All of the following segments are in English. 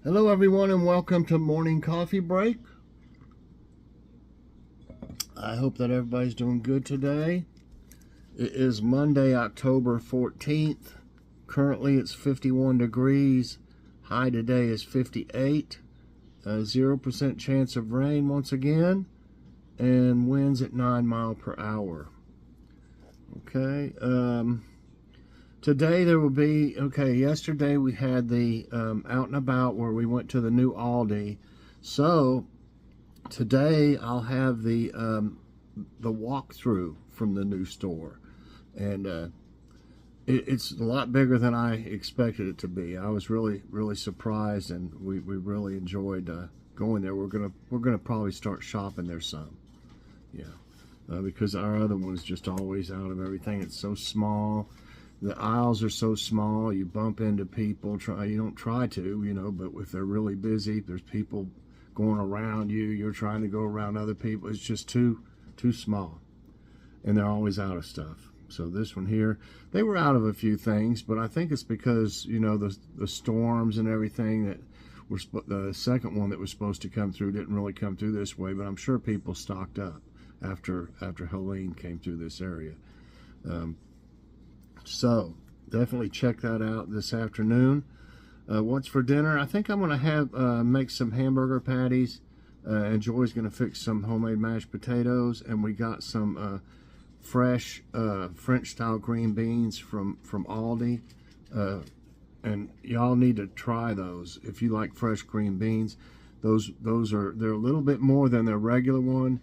Hello everyone and welcome to Morning Coffee Break. I hope that everybody's doing good today. It is Monday, October 14th. Currently it's 51 degrees. High today is 58. 0% chance of rain once again. And winds at 9 miles per hour. Okay. Today there will be, yesterday we had the out and about where we went to the new Aldi. So today I'll have the walkthrough from the new store. And it's a lot bigger than I expected it to be. I was really surprised, and we really enjoyed going there. We're gonna probably start shopping there some. Yeah, because our other one is just always out of everything. It's so small. The aisles are so small, you bump into people. You don't try to, but if they're really busy, there's people going around you. You're trying to go around other people. It's just too small, and they're always out of stuff. So this one here, they were out of a few things, but I think it's because the storms and everything that were the second one that was supposed to come through didn't really come through this way. But I'm sure people stocked up after Helene came through this area. So definitely check that out this afternoon. What's for dinner? I think I'm going to have make some hamburger patties, and Joy's going to fix some homemade mashed potatoes, and we got some fresh French style green beans from Aldi, and y'all need to try those if you like fresh green beans. They're a little bit more than their regular one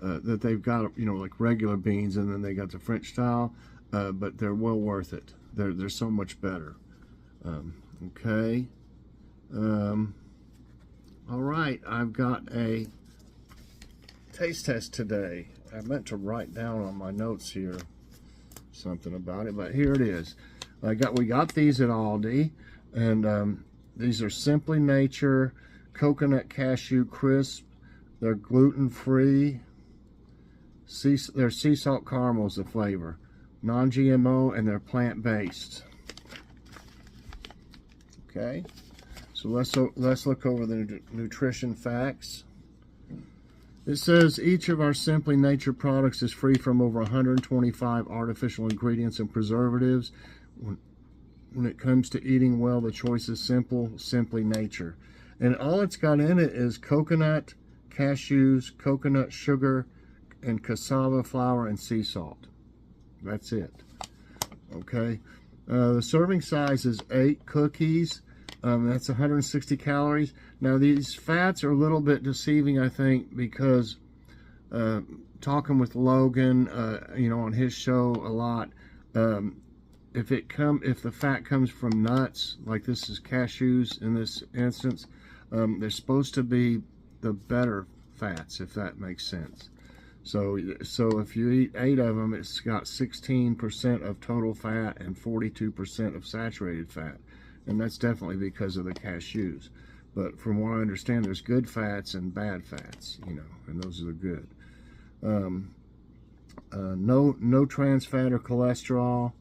that they've got, like regular beans, and then they got the French style. But they're well worth it. They're so much better. Okay. All right. I've got a taste test today. I meant to write down on my notes here something about it, but here it is. We got these at Aldi, and these are Simply Nature Coconut Cashew Crisp. They're gluten-free. They're sea salt caramels, the flavor. Non-GMO, and they're plant-based. Okay, so let's look over the nutrition facts. It says each of our Simply Nature products is free from over 125 artificial ingredients and preservatives. When it comes to eating well, the choice is simple: Simply Nature. And all it's got in it is coconut, cashews, coconut sugar, and cassava flour and sea salt. That's it. Okay. The serving size is 8 cookies. That's 160 calories. Now these fats are a little bit deceiving, I think, because talking with Logan, on his show a lot, if the fat comes from nuts, like this is cashews in this instance, they're supposed to be the better fats, if that makes sense. So if you eat 8 of them, it's got 16% of total fat and 42% of saturated fat. And that's definitely because of the cashews. But from what I understand, there's good fats and bad fats, and those are the good. No trans fat or cholesterol,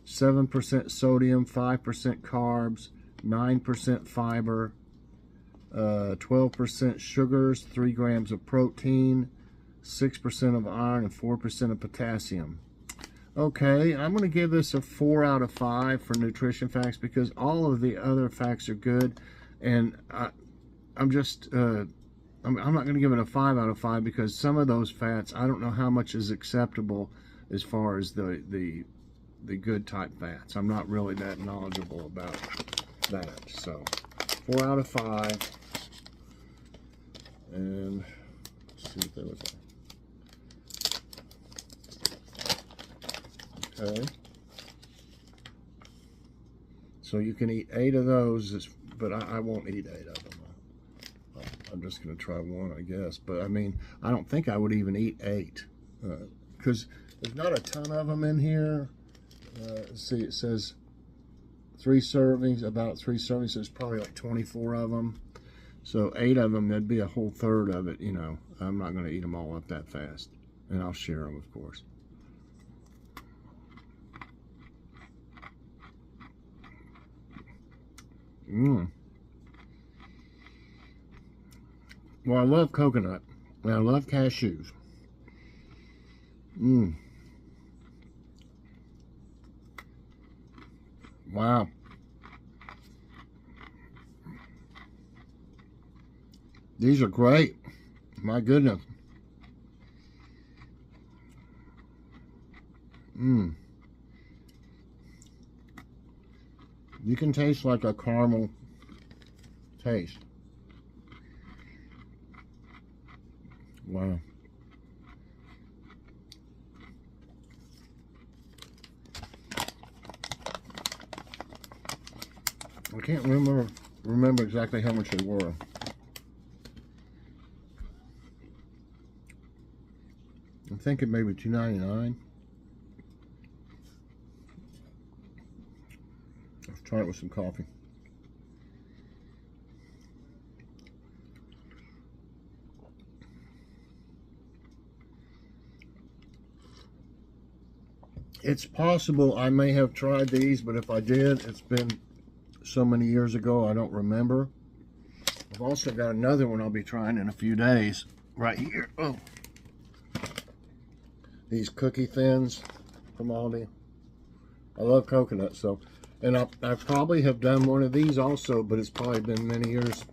7% sodium, 5% carbs, 9% fiber, 12% sugars, 3 grams of protein, 6% of iron, and 4% of potassium. Okay, I'm going to give this a 4 out of 5 for nutrition facts, because all of the other facts are good, and I'm not going to give it a 5 out of 5 because some of those fats, I don't know how much is acceptable as far as the good type fats. I'm not really that knowledgeable about that. So 4 out of 5, and let's see what they look like. Okay, so you can eat 8 of those, but I won't eat 8 of them. I'm just going to try one, I guess. But I mean, I don't think I would even eat 8, because there's not a ton of them in here. Let's see, it says 3 servings, about 3 servings. So there's probably like 24 of them. So 8 of them, that'd be a whole third of it. I'm not going to eat them all up that fast, and I'll share them, of course. Well, I love coconut, and I love cashews. Mmm. Wow. These are great. My goodness. Mmm. You can taste like a caramel taste. Wow. I can't remember exactly how much they were. I'm thinking maybe $2.99. Let's try it with some coffee. It's possible I may have tried these, but if I did, it's been so many years ago, I don't remember. I've also got another one I'll be trying in a few days. Right here. Oh. These cookie thins from Aldi. I love coconut, so. And I probably have done one of these also, but it's probably been many years.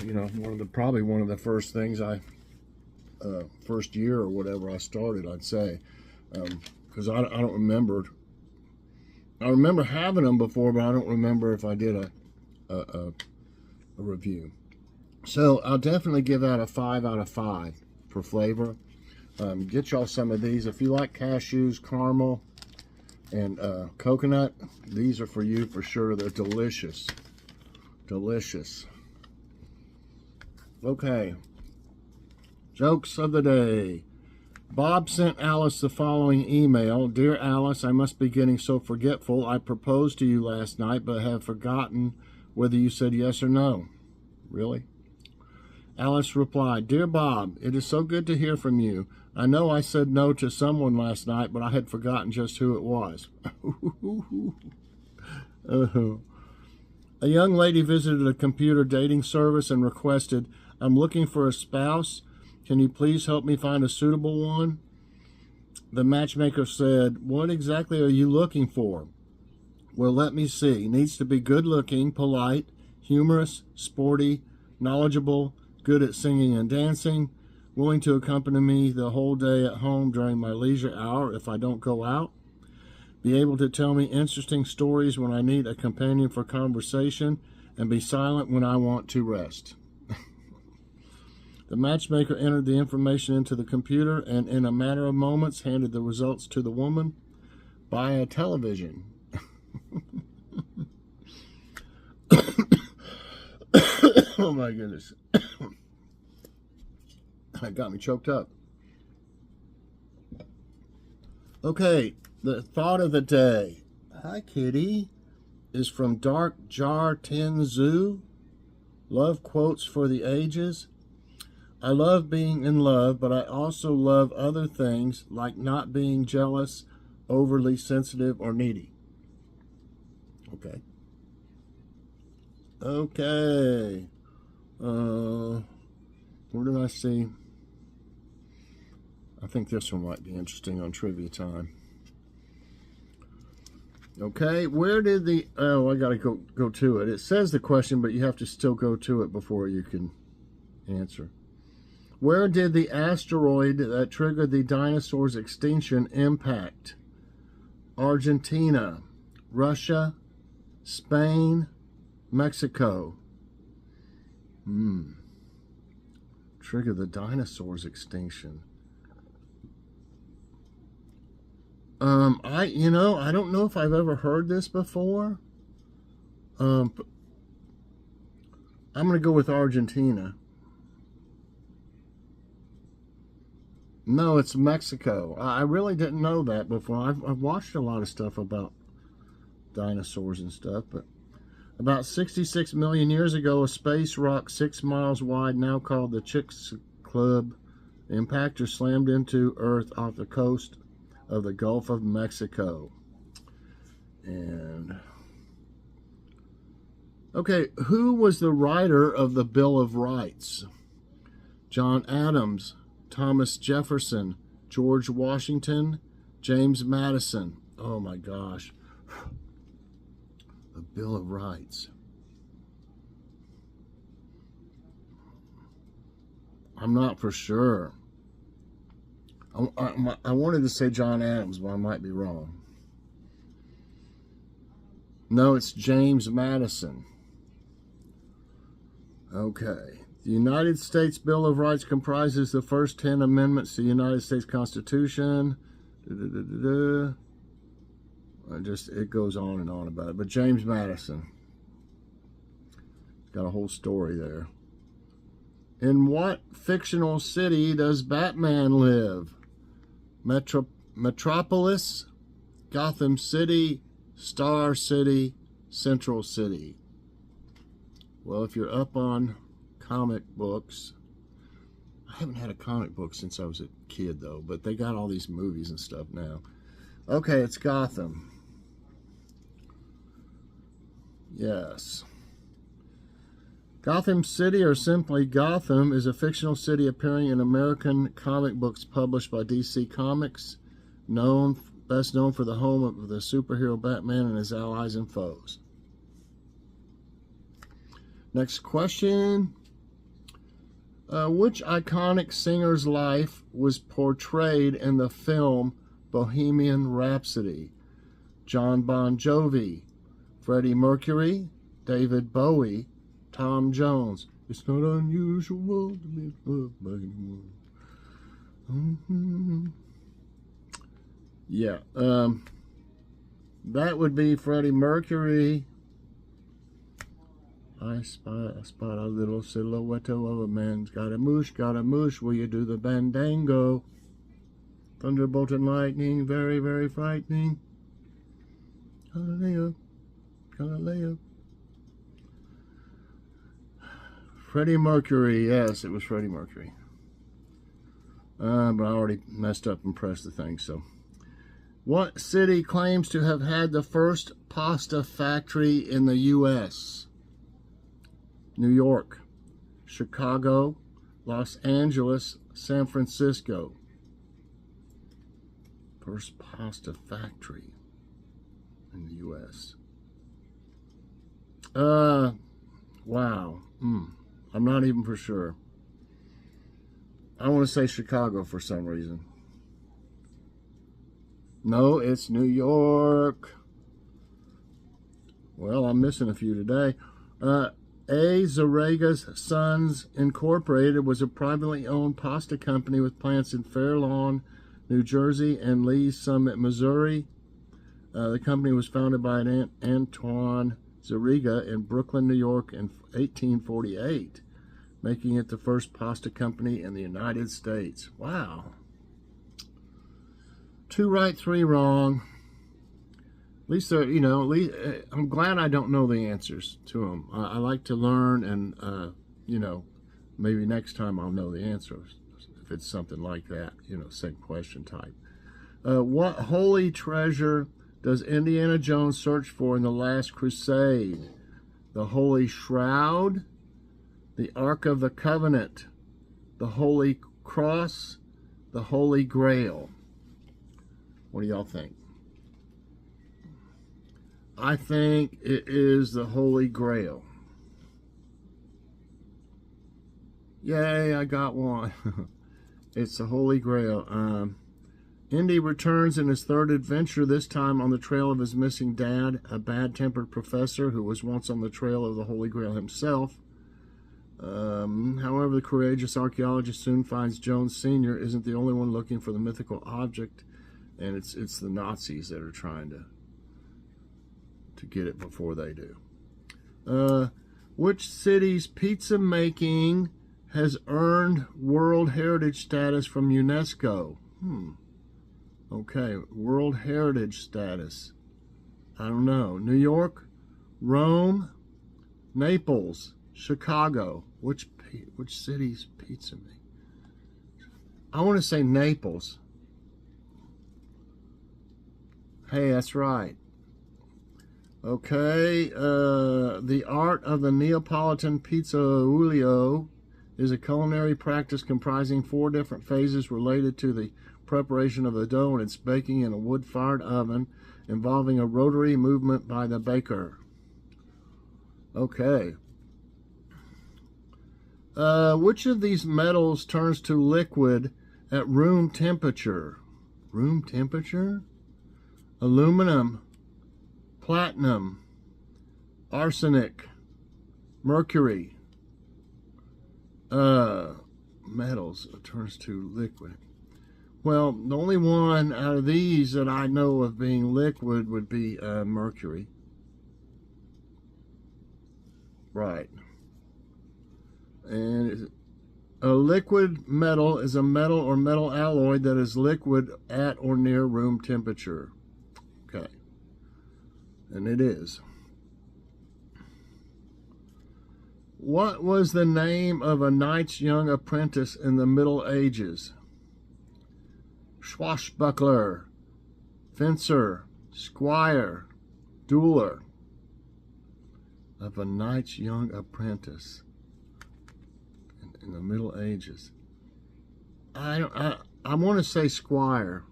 You know, probably one of the first things first year or whatever I started, I'd say. Because I don't remember. I remember having them before, but I don't remember if I did a review. So I'll definitely give that a 5 out of 5 for flavor. Get y'all some of these. If you like cashews, caramel, and coconut, these are for you for sure. They're delicious. Delicious. Okay. Jokes of the day. Bob sent Alice the following email. Dear Alice, I must be getting so forgetful. I proposed to you last night, but have forgotten whether you said yes or no. Really? Alice replied, Dear Bob, it is so good to hear from you. I know I said no to someone last night, but I had forgotten just who it was. A young lady visited a computer dating service and requested, I'm looking for a spouse. Can you please help me find a suitable one? The matchmaker said, What exactly are you looking for? Well, let me see. Needs to be good looking, polite, humorous, sporty, knowledgeable, good at singing and dancing, willing to accompany me the whole day at home during my leisure hour if I don't go out, be able to tell me interesting stories when I need a companion for conversation, and be silent when I want to rest. The matchmaker entered the information into the computer and in a matter of moments handed the results to the woman. Buy a television. Oh my goodness. That got me choked up. Okay, the thought of the day. Hi, kitty. Is from Dark Jar Tin Zoo. Love quotes for the ages. I love being in love, but I also love other things like not being jealous, overly sensitive, or needy. Okay. Okay. Where did I see? I think this one might be interesting on trivia time. Okay, where did the... Oh, I got to go to it. It says the question, but you have to still go to it before you can answer. Where did the asteroid that triggered the dinosaurs' extinction impact? Argentina, Russia, Spain, Mexico. Trigger the dinosaurs' extinction. I don't know if I've ever heard this before. I'm going to go with Argentina. No, it's Mexico. I really didn't know that before. I've watched a lot of stuff about dinosaurs and stuff, but about 66 million years ago, a space rock 6 miles wide, now called the Chicxulub impactor, slammed into Earth off the coast of the Gulf of Mexico. And okay, who was the writer of the Bill of Rights? John Adams, Thomas Jefferson, George Washington, James Madison. Oh my gosh. The Bill of Rights. I'm not for sure. I wanted to say John Adams, but I might be wrong. No, it's James Madison. Okay. The United States Bill of Rights comprises the first 10 amendments to the United States Constitution. It goes on and on about it. But James Madison. Got a whole story there. In what fictional city does Batman live? Metropolis, Gotham City, Star City, Central City. Well, if you're up on comic books, I haven't had a comic book since I was a kid, though, but they got all these movies and stuff now. Okay, it's Gotham. Yes. Gotham City, or simply Gotham, is a fictional city appearing in American comic books published by DC Comics, best known for the home of the superhero Batman and his allies and foes. Next question. Which iconic singer's life was portrayed in the film Bohemian Rhapsody? John Bon Jovi, Freddie Mercury, David Bowie, Tom Jones. It's not unusual to be loved by anyone. Yeah, that would be Freddie Mercury. I spot a little silhouette of a man. Got a moosh, will you do the bandango? Thunderbolt and lightning, very, very frightening. Galileo, Galileo. Freddie Mercury, yes, it was Freddie Mercury. But I already messed up and pressed the thing, so. What city claims to have had the first pasta factory in the U.S.? New York, Chicago, Los Angeles, San Francisco. First pasta factory in the U.S. Wow. I'm not even for sure. I want to say Chicago for some reason. No, it's New York. Well, I'm missing a few today. A. Zaraga's Sons Incorporated was a privately owned pasta company with plants in Fair Lawn, New Jersey, and Lee's Summit, Missouri. The company was founded by Antoine Zariga in Brooklyn, New York in 1848, making it the first pasta company in the United States. Wow. 2 right, 3 wrong. At least, I'm glad I don't know the answers to them. I like to learn, and, maybe next time I'll know the answers if it's something like that, same question type. What holy treasure does Indiana Jones search for in The Last Crusade? The Holy Shroud, the Ark of the Covenant, the Holy Cross, the Holy Grail. What do y'all think? I think it is the Holy Grail. Yay, I got one. It's the Holy Grail. Indy returns in his third adventure, this time on the trail of his missing dad, a bad-tempered professor who was once on the trail of the Holy Grail himself. However, the courageous archaeologist soon finds Jones Sr. isn't the only one looking for the mythical object, and it's the Nazis that are trying to get it before they do. Which city's pizza making has earned World Heritage status from UNESCO? Okay, World Heritage status. I don't know. New York, Rome, Naples, Chicago. Which city's pizza making? I want to say Naples. Hey, that's right. Okay, the art of the Neapolitan pizzaulio is a culinary practice comprising 4 different phases related to the preparation of the dough and its baking in a wood-fired oven, involving a rotary movement by the baker. Okay. Which of these metals turns to liquid at room temperature? Room temperature? Aluminum, platinum, arsenic, mercury. Metals turns to liquid. Well, the only one out of these that I know of being liquid would be mercury. Right. And a liquid metal is a metal or metal alloy that is liquid at or near room temperature. Okay. And it is. What was the name of a knight's young apprentice in the Middle Ages? Swashbuckler, fencer, squire, dueler. Of a knight's young apprentice in the Middle Ages. I want to say squire.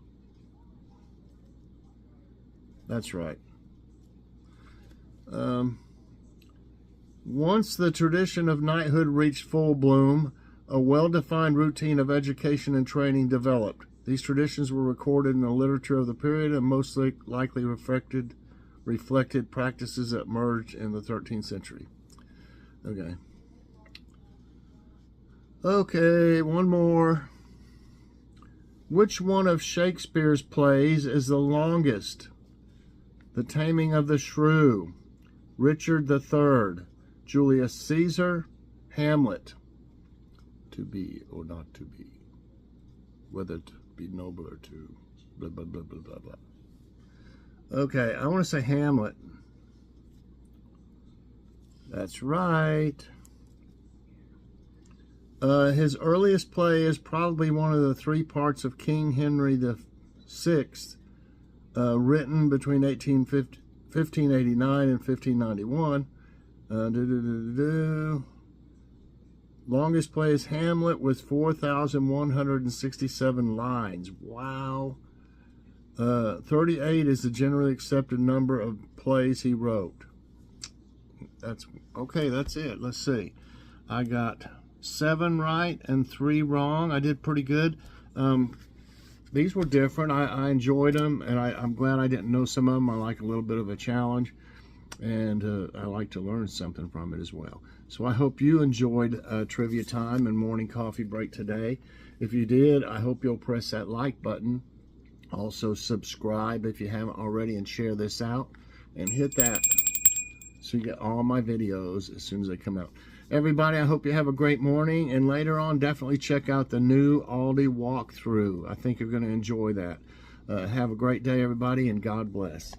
That's right. Once the tradition of knighthood reached full bloom, a well-defined routine of education and training developed. These traditions were recorded in the literature of the period and most likely reflected practices that emerged in the 13th century. Okay. Okay, one more. Which one of Shakespeare's plays is the longest? The Taming of the Shrew, Richard III, Julius Caesar, Hamlet. To be or not to be. Whether to be noble or to blah, blah, blah, blah, blah, blah. Okay, I want to say Hamlet. That's right. His earliest play is probably one of the 3 parts of King Henry VI, written between 1589 and 1591. Longest play is Hamlet with 4,167 lines. Wow. 38 is the generally accepted number of plays he wrote. That's okay. That's it. Let's see. I got 7 right and 3 wrong. I did pretty good. These were different. I enjoyed them, and I'm glad I didn't know some of them. I like a little bit of a challenge, and I like to learn something from it as well. So I hope you enjoyed trivia time and morning coffee break today. If you did, I hope you'll press that like button. Also subscribe if you haven't already, and share this out, and hit that so you get all my videos as soon as they come out. Everybody, I hope you have a great morning, and later on definitely check out the new Aldi walkthrough. I think you're going to enjoy that. Have a great day, everybody, and God bless.